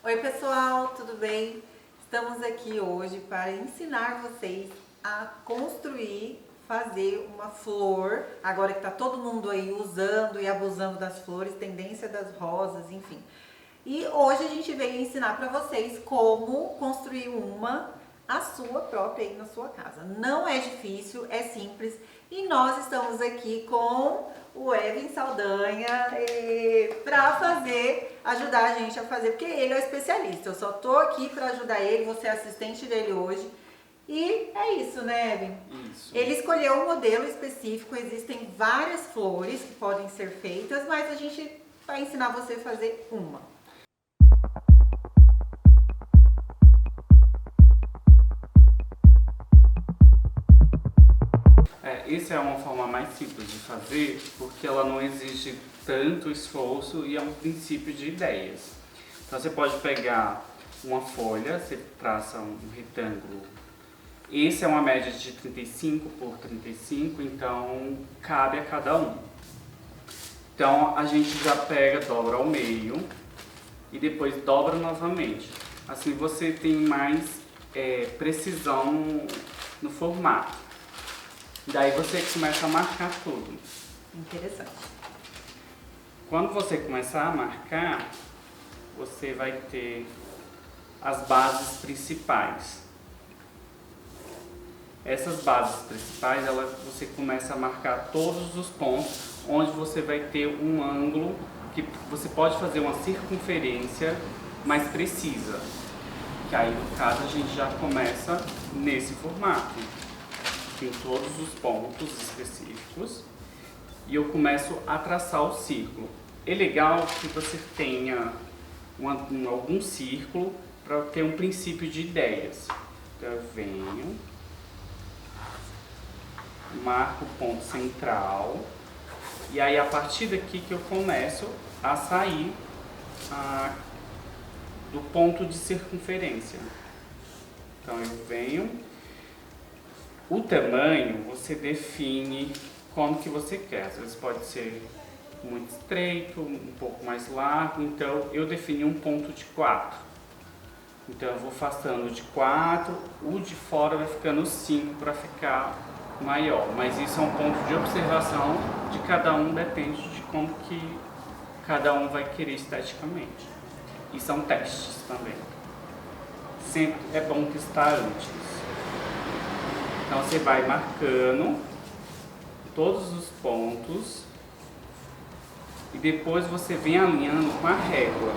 Oi pessoal, tudo bem? Estamos aqui hoje para ensinar vocês a construir, fazer uma flor. Agora que está todo mundo aí usando e abusando das flores, tendência das rosas, enfim. E hoje a gente veio ensinar para vocês como construir uma a sua própria aí na sua casa. Não é difícil, é simples. E nós estamos aqui com o Evan Saldanha para ajudar a gente a fazer, porque ele é o especialista. Eu só tô aqui para ajudar ele, vou ser assistente dele hoje. E é isso, né, Evan? Isso. Ele escolheu um modelo específico, existem várias flores que podem ser feitas, mas a gente vai ensinar você a fazer uma. Essa é uma forma mais simples de fazer, porque ela não exige tanto esforço e é um princípio de ideias. Então você pode pegar uma folha, você traça um retângulo. Esse é uma média de 35 por 35, então cabe a cada um. Então a gente já pega, dobra ao meio e depois dobra novamente. Assim você tem mais precisão no formato. Daí você começa a marcar tudo. Interessante. Quando você começar a marcar, você vai ter as bases principais. Essas bases principais, você começa a marcar todos os pontos onde você vai ter um ângulo que você pode fazer uma circunferência mais precisa. Que aí no caso a gente já começa nesse formato. Tem todos os pontos específicos e eu começo a traçar o círculo. É legal que você tenha algum círculo para ter um princípio de ideias. Então eu venho, marco o ponto central e aí a partir daqui que eu começo a sair do ponto de circunferência. Então eu venho. O tamanho você define como que você quer, às vezes pode ser muito estreito, um pouco mais largo, então eu defini um ponto de 4. Então eu vou afastando de 4, o de fora vai ficando 5 para ficar maior, mas isso é um ponto de observação de cada um, depende de como que cada um vai querer esteticamente. E são testes também. Sempre é bom testar antes. Então você vai marcando todos os pontos e depois você vem alinhando com a régua.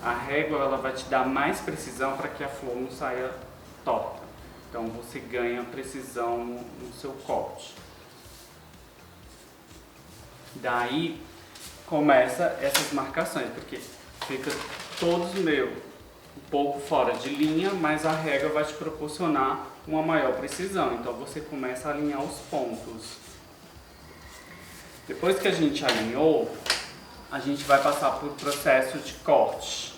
A régua ela vai te dar mais precisão para que a flor não saia torta. Então você ganha precisão no seu corte. Daí começa essas marcações, porque fica todos meio um pouco fora de linha, mas a régua vai te proporcionar uma maior precisão. Então você começa a alinhar os pontos. Depois que a gente alinhou, a gente vai passar por processo de corte.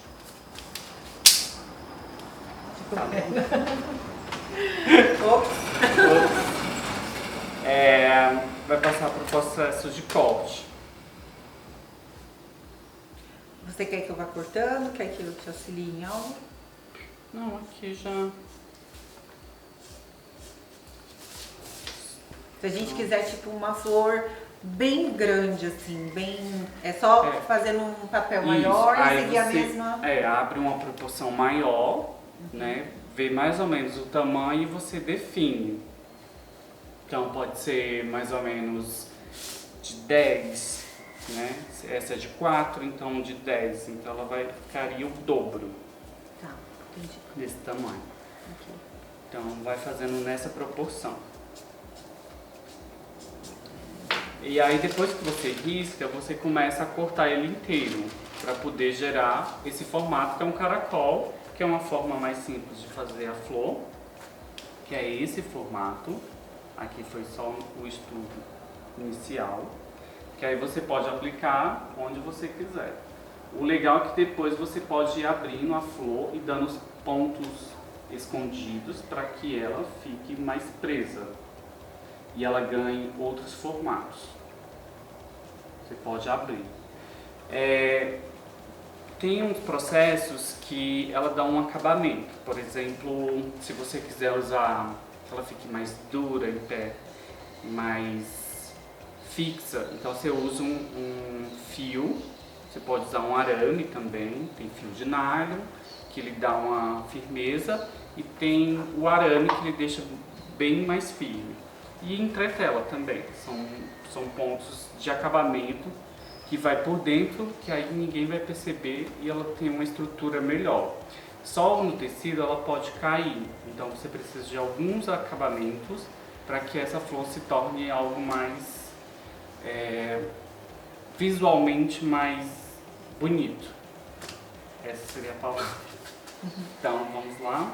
Tá vai passar por processo de corte. Você quer que eu vá cortando? Quer que eu te auxilie em algo? Não, aqui já... Se a gente quiser, tipo, uma flor bem grande, assim, bem... É só fazer num papel maior e seguir a mesma... abre uma proporção maior, né? Vê mais ou menos o tamanho e você define. Então pode ser mais ou menos de 10, né? Essa é de 4, então de 10. Então ela ficaria o dobro. Tá, entendi. Desse tamanho. Okay. Então vai fazendo nessa proporção. E aí depois que você risca, você começa a cortar ele inteiro para poder gerar esse formato que é um caracol, que é uma forma mais simples de fazer a flor, que é esse formato. Aqui foi só o estudo inicial, que aí você pode aplicar onde você quiser. O legal é que depois você pode ir abrindo a flor e dando os pontos escondidos para que ela fique mais presa e ela ganhe outros formatos. Você pode abrir. tem uns processos que ela dá um acabamento. Por exemplo, se você quiser usar que ela fique mais dura em pé, mais fixa, então você usa um fio, você pode usar um arame também, tem fio de nylon, que lhe dá uma firmeza, e tem o arame que lhe deixa bem mais firme. E entretela também, são pontos de acabamento que vai por dentro, que aí ninguém vai perceber e ela tem uma estrutura melhor. Só no tecido ela pode cair, então você precisa de alguns acabamentos para que essa flor se torne algo mais visualmente mais bonito. Essa seria a palavra. Então vamos lá.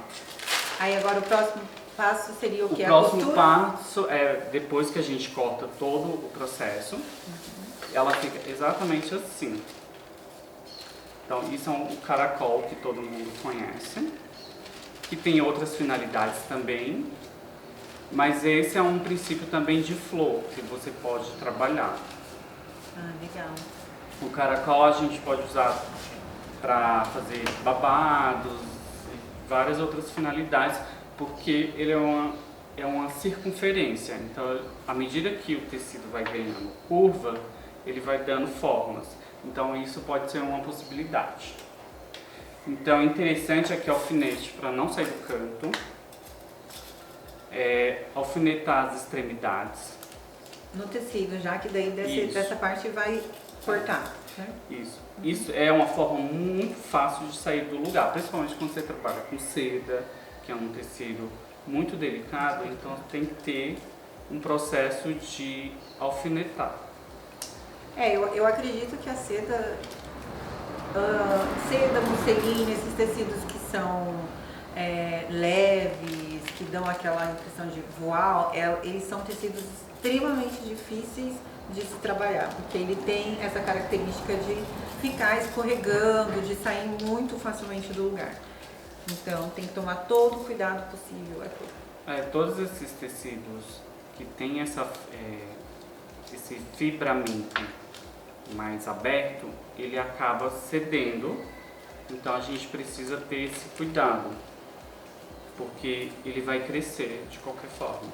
Aí agora o próximo passo seria o que? O próximo passo é, depois que a gente corta todo o processo, ela fica exatamente assim. Então isso é um caracol que todo mundo conhece, que tem outras finalidades também, mas esse é um princípio também de flor que você pode trabalhar. Ah, legal. O caracol a gente pode usar para fazer babados e várias outras finalidades, porque ele é uma circunferência. Então, à medida que o tecido vai ganhando curva, ele vai dando formas. Então, isso pode ser uma possibilidade. Então, interessante aqui alfinete para não sair do canto, alfinetar as extremidades. No tecido, já que daí dessa parte vai cortar, certo? Isso é uma forma muito fácil de sair do lugar, principalmente quando você trabalha com seda, que é um tecido muito delicado, então tem que ter um processo de alfinetar. Eu acredito que a seda, musselina, esses tecidos que são leves, que dão aquela impressão de voar, eles são tecidos extremamente difíceis de se trabalhar, porque ele tem essa característica de ficar escorregando, de sair muito facilmente do lugar. Então tem que tomar todo o cuidado possível aqui. Todos esses tecidos que têm esse fibramento mais aberto, ele acaba cedendo, então a gente precisa ter esse cuidado, porque ele vai crescer de qualquer forma.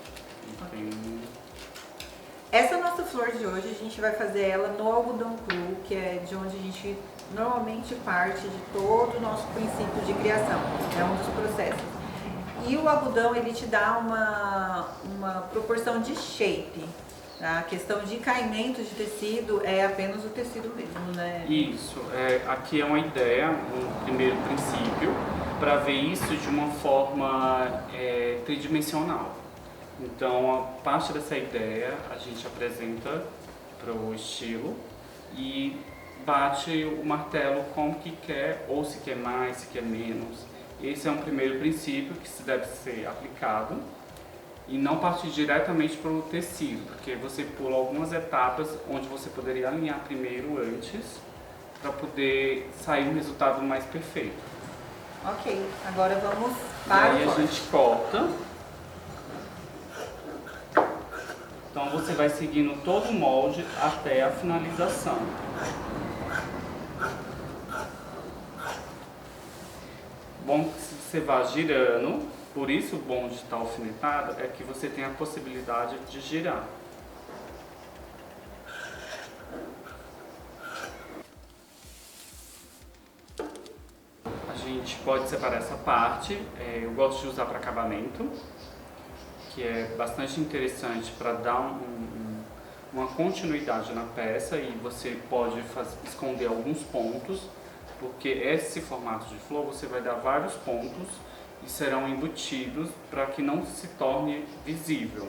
Essa nossa flor de hoje, a gente vai fazer ela no algodão cru, que é de onde a gente normalmente parte de todo o nosso princípio de criação, é um dos processos. E o algodão, ele te dá uma proporção de shape. A questão de caimento de tecido é apenas o tecido mesmo, né? Isso, aqui é uma ideia, um primeiro princípio, para ver isso de uma forma tridimensional. Então, a parte dessa ideia a gente apresenta para o estilo e bate o martelo como que quer, ou se quer mais, se quer menos. Esse é um primeiro princípio que se deve ser aplicado e não partir diretamente para o tecido, porque você pula algumas etapas onde você poderia alinhar primeiro antes para poder sair um resultado mais perfeito. Ok, agora vamos para o corte. E aí a gente corta. Então você vai seguindo todo o molde até a finalização. Bom que você vá girando, por isso o bom de estar alfinetado é que você tem a possibilidade de girar. A gente pode separar essa parte, eu gosto de usar para acabamento, que é bastante interessante para dar uma continuidade na peça e você pode esconder alguns pontos, porque esse formato de flor você vai dar vários pontos e serão embutidos para que não se torne visível.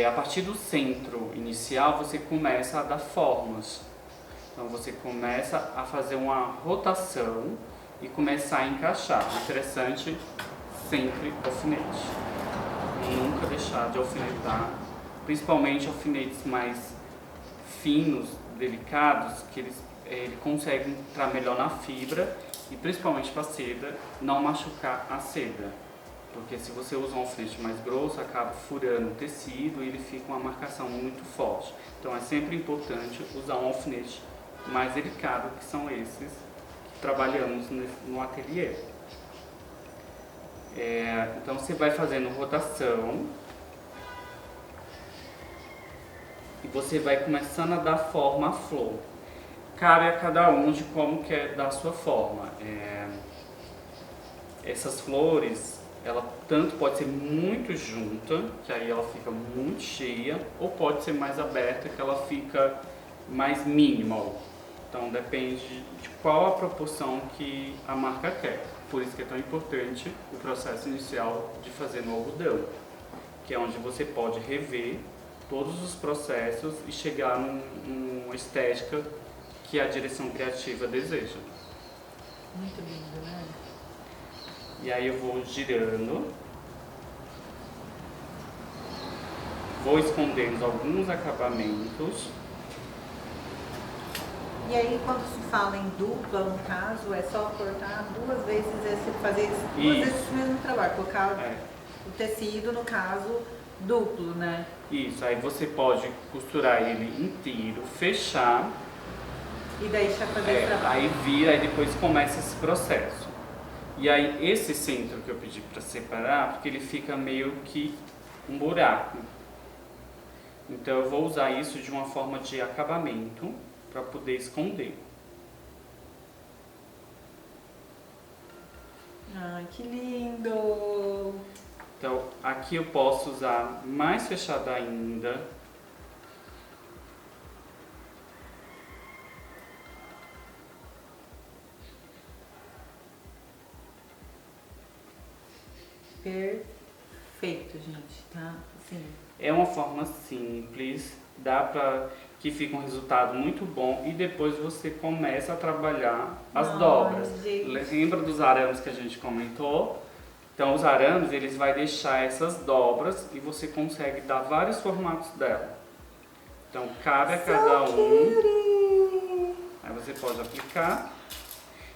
A partir do centro inicial você começa a dar formas, então você começa a fazer uma rotação e começar a encaixar. Interessante, sempre alfinete. Nunca deixar de alfinetar, principalmente alfinetes mais finos, delicados, que ele consegue entrar melhor na fibra e principalmente para a seda, não machucar a seda. Porque se você usa um alfinete mais grosso, acaba furando o tecido e ele fica uma marcação muito forte. Então é sempre importante usar um alfinete mais delicado, que são esses que trabalhamos no ateliê. Então você vai fazendo rotação e você vai começando a dar forma à flor. Cabe a cada um de como quer dar a sua forma. Essas flores, ela tanto pode ser muito junta, que aí ela fica muito cheia, ou pode ser mais aberta, que ela fica mais minimal. Então depende de qual a proporção que a marca quer. Por isso que é tão importante o processo inicial de fazer no algodão, que é onde você pode rever todos os processos e chegar numa estética que a direção criativa deseja. Muito lindo, né? E aí eu vou girando, vou escondendo alguns acabamentos. E aí, quando se fala em dupla, no caso, é só cortar duas vezes, fazer duas vezes o mesmo trabalho, colocar o tecido, no caso, duplo, né? Isso, aí você pode costurar ele inteiro, fechar. E deixa fazer esse trabalho. Aí vira, e depois começa esse processo. E aí esse centro que eu pedi para separar, porque ele fica meio que um buraco. Então eu vou usar isso de uma forma de acabamento para poder esconder. Ai, que lindo! Então aqui eu posso usar mais fechado ainda. Perfeito, gente, tá? Assim. É uma forma simples, dá para que fica um resultado muito bom e depois você começa a trabalhar as dobras. Gente. Lembra dos arames que a gente comentou? Então os arames, eles vai deixar essas dobras e você consegue dar vários formatos dela. Então cabe a cada um. Aí você pode aplicar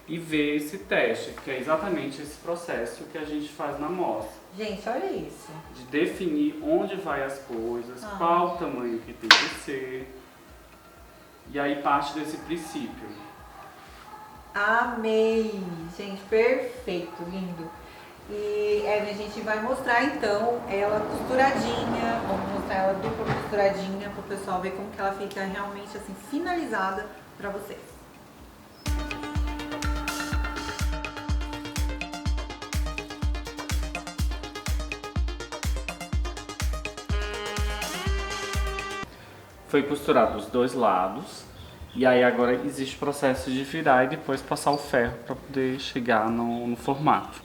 e ver esse teste, que é exatamente esse processo que a gente faz na mostra. Gente, olha isso. De definir onde vai as coisas, qual o tamanho que tem que ser. E aí parte desse princípio. Amei! Gente, perfeito, lindo. E a gente vai mostrar então ela costuradinha, vamos mostrar ela dupla costuradinha para o pessoal ver como que ela fica realmente assim finalizada para vocês. Foi costurado os dois lados e aí agora existe o processo de virar e depois passar o ferro para poder chegar no formato.